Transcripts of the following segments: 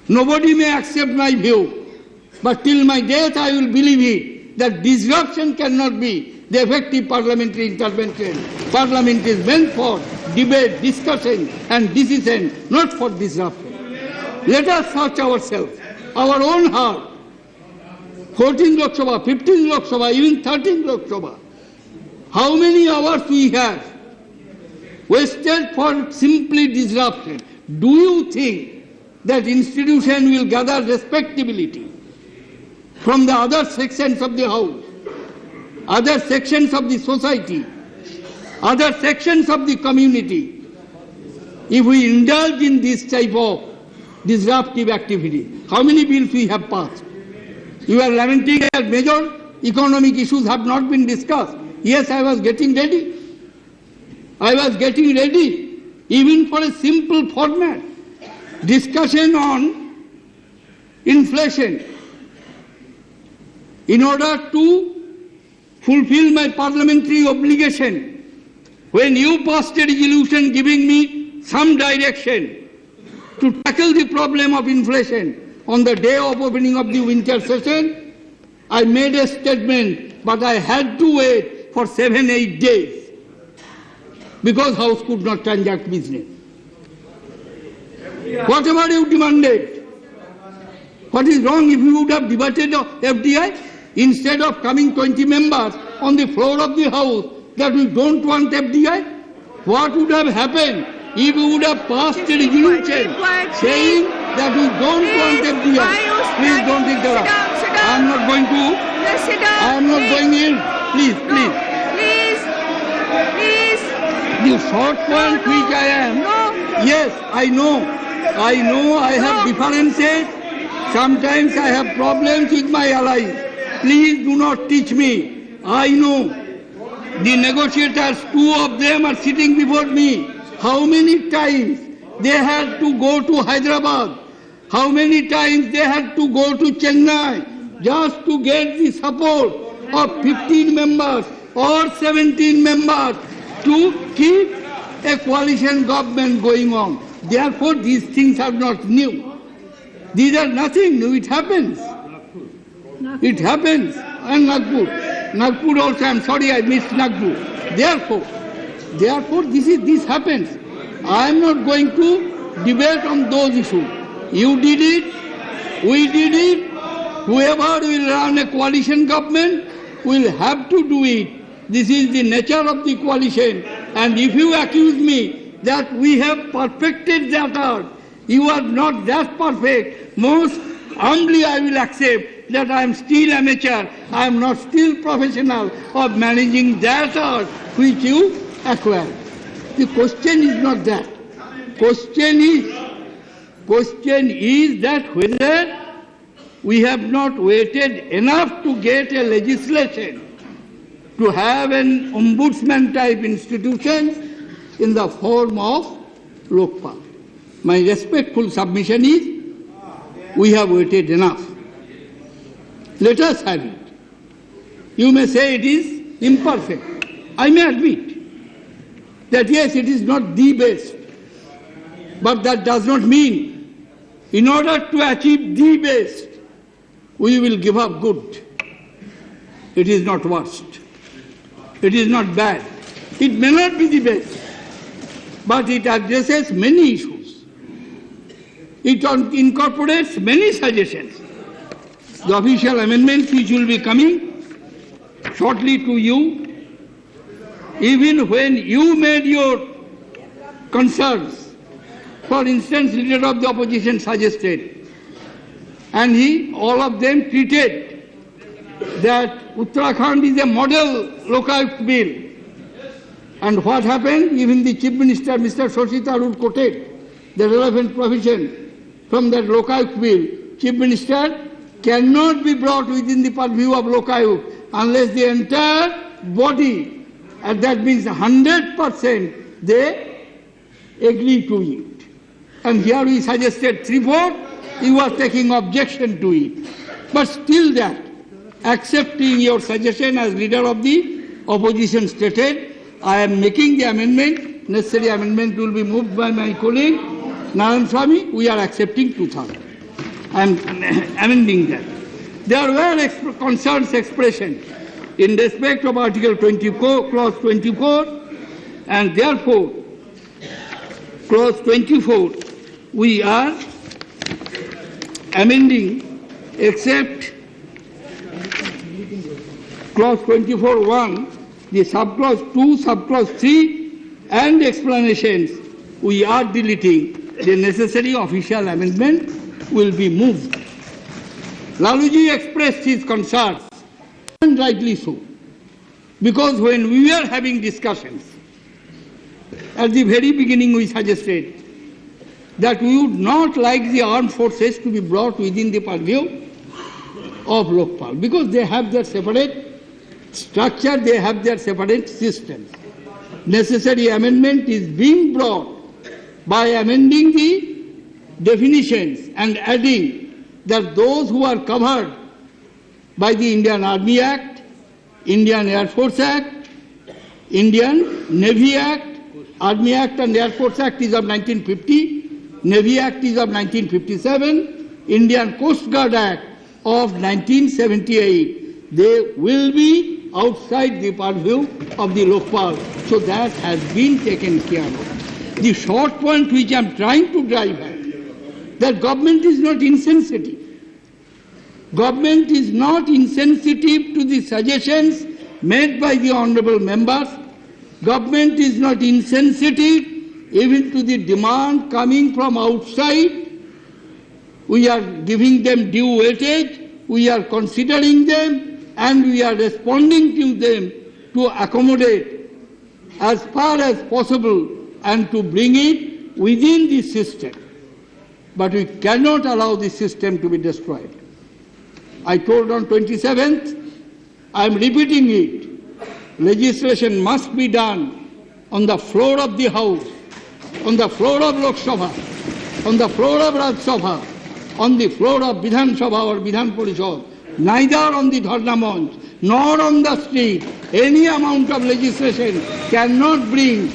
Nobody may accept my view, but till my death I will believe it, that disruption cannot be the effective parliamentary intervention. Parliament is meant for debate, discussion and decision, not for disruption. Let us search ourselves, our own heart. 14 Lok Sabha, 15 Lok Sabha, even 13 Lok Sabha. How many hours we have wasted for simply disruption? Do you think that institution will gather respectability from the other sections of the House, other sections of the society, other sections of the community, if we indulge in this type of disruptive activity? How many bills we have passed? You are lamenting that major economic issues have not been discussed. Yes, I was getting ready. I was getting ready even for a simple format. Discussion on inflation. In order to fulfill my parliamentary obligation, when you passed a resolution giving me some direction to tackle the problem of inflation on the day of opening of the winter session, I made a statement, but I had to wait for 7-8 days because House could not transact business. Whatever you demanded, what is wrong if you would have debated FDI instead of coming 20 members on the floor of the House that we don't want FDI? What would have happened if we would have passed a resolution saying that we don't want FDI? Please don't interrupt. I am not going to. I am not going in. Please. The short point which I am. Yes, I know. I have differences. Sometimes I have problems with my allies. Please do not teach me. I know. The negotiators, 2 of them are sitting before me. How many times they had to go to Hyderabad? How many times they had to go to Chennai just to get the support of 15 members or 17 members to keep a coalition government going on? Therefore, these things are not new. These are nothing new. It happens. It happens. And Nagpur also, I am sorry I missed Nagpur. Therefore, this happens. I am not going to debate on those issues. You did it, we did it. Whoever will run a coalition government will have to do it. This is the nature of the coalition. And if you accuse me that we have perfected that art, you are not that perfect. Most humbly I will accept that I am still amateur, I am not still professional of managing that art which you acquired. The question is not that. Question is that whether we have not waited enough to get a legislation to have an ombudsman type institution in the form of Lokpal. My respectful submission is we have waited enough. Let us have it. You may say it is imperfect. I may admit that yes, it is not the best. But that does not mean in order to achieve the best, we will give up good. It is not worst. It is not bad. It may not be the best, but it addresses many issues. It incorporates many suggestions. The official amendments which will be coming shortly to you, even when you made your concerns, for instance, leader of the opposition suggested, and all of them treated that Uttarakhand is a model Lokayukta Bill. And what happened? Even the Chief Minister, Mr. Shashi Tharoor, quoted the relevant provision from that Lokayukta Bill. Chief Minister cannot be brought within the purview of Lokayukta unless the entire body, and that means 100%, they agree to it. And here we suggested 3/4, you are taking objection to it. But still that, accepting your suggestion as leader of the opposition stated, I am making the amendment. Necessary amendment will be moved by my colleague Narayan Swamy. We are accepting 2/3. I am amending that. There were concerns expression in respect of Article 24, Clause 24, and therefore, Clause 24, we are amending except Clause 24(1), the subclause 2, subclause 3, and explanations, we are deleting. The necessary official amendment will be moved. Laluji expressed his concerns, and rightly so, because when we were having discussions, at the very beginning we suggested that we would not like the armed forces to be brought within the purview of Lokpal, because they have their separate structure, they have their separate systems. Necessary amendment is being brought by amending the definitions and adding that those who are covered by the Indian Army Act, Indian Air Force Act, Indian Navy Act, Army Act and Air Force Act is of 1950, Navy Act is of 1957, Indian Coast Guard Act of 1978. They will be outside the purview of the Lokpal. So that has been taken care of. The short point which I am trying to drive at, that government is not insensitive. Government is not insensitive to the suggestions made by the honourable members. Government is not insensitive even to the demand coming from outside. We are giving them due weightage, we are considering them, and we are responding to them to accommodate as far as possible and to bring it within the system. But we cannot allow the system to be destroyed. I told on 27th, I am repeating it, legislation must be done on the floor of the House, on the floor of Lok Sabha, on the floor of Raj Sabha, on the floor of Vidhan Sabha or Vidhan Parishad, neither on the Dharna Manch nor on the street. Any amount of legislation cannot bring,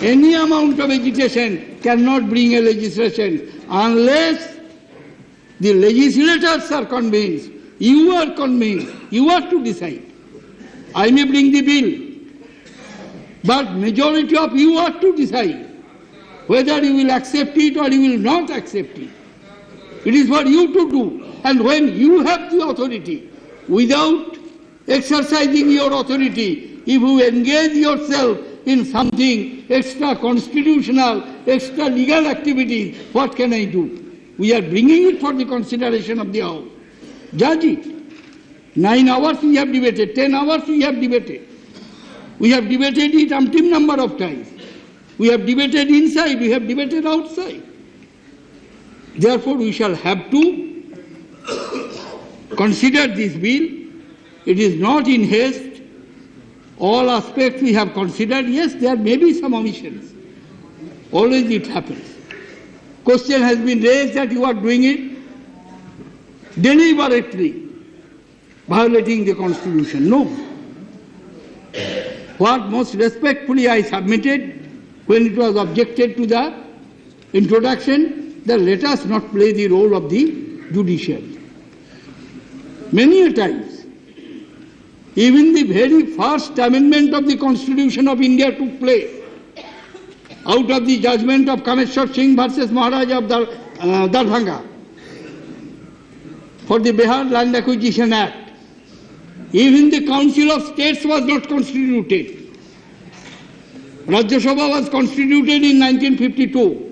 any amount of agitation cannot bring a legislation unless the legislators are convinced, you are convinced, you are to decide. I may bring the bill, but majority of you are to decide whether you will accept it or you will not accept it. It is for you to do. And when you have the authority, without exercising your authority, if you engage yourself in something extra constitutional, extra legal activities, what can I do? We are bringing it for the consideration of the House. Judge it. 9 hours we have debated, 10 hours we have debated. We have debated it umpteen number of times. We have debated inside, we have debated outside. Therefore, we shall have to consider this bill. It is not in haste. All aspects we have considered. Yes, there may be some omissions. Always it happens. Question has been raised that you are doing it deliberately, violating the Constitution. No. What most respectfully I submitted when it was objected to the introduction, that let us not play the role of the judiciary. Many a times, even the very first amendment of the Constitution of India took place out of the judgment of Kameshwar Singh versus Maharaja of Darbhanga for the Bihar Land Acquisition Act. Even the Council of States was not constituted. Rajya Sabha was constituted in 1952.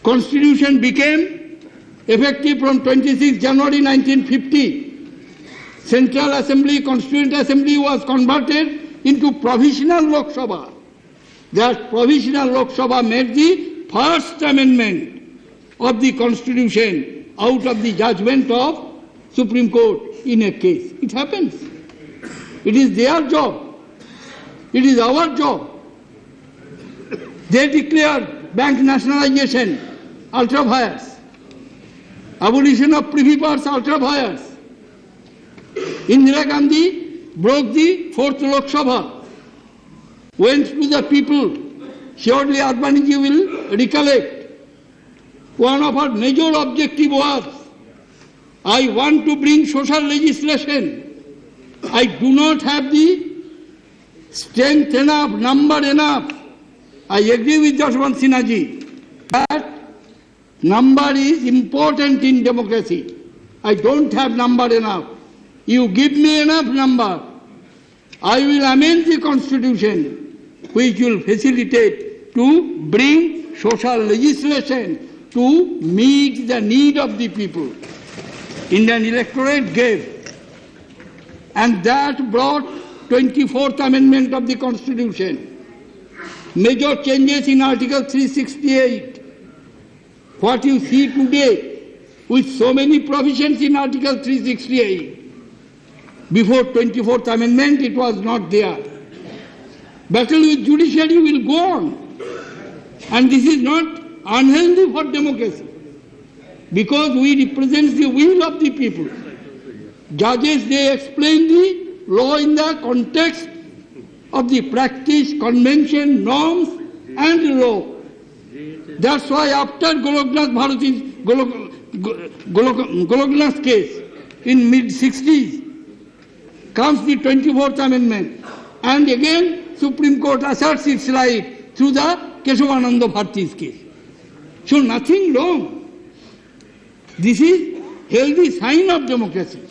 Constitution became effective from 26 January 1950. Central Assembly, Constituent Assembly was converted into provisional Lok Sabha. That provisional Lok Sabha made the first amendment of the Constitution out of the judgment of Supreme Court in a case. It happens. It is their job. It is our job. They declared bank nationalization, ultra vires. Abolition of privy purse, ultra vires. Indira Gandhi broke the fourth Lok Sabha, went to the people. Surely Advaniji will recollect one of our major objective was, I want to bring social legislation. I do not have the strength enough, number enough. I agree with Jashwant Sinhaji that number is important in democracy. I don't have number enough. You give me enough number, I will amend the constitution which will facilitate to bring social legislation to meet the need of the people. Indian electorate gave, and that brought 24th Amendment of the Constitution. Major changes in Article 368. What you see today with so many provisions in Article 368. Before 24th Amendment it was not there. Battle with judiciary will go on. And this is not unhealthy for democracy, because we represent the will of the people. Judges, they explain the law in the context of the practice, convention, norms and law. That's why after Goloknath's case in mid-60s comes the 24th Amendment, and again Supreme Court asserts its right through the Keshavananda Bharati's case. So nothing wrong. This is healthy sign of democracy.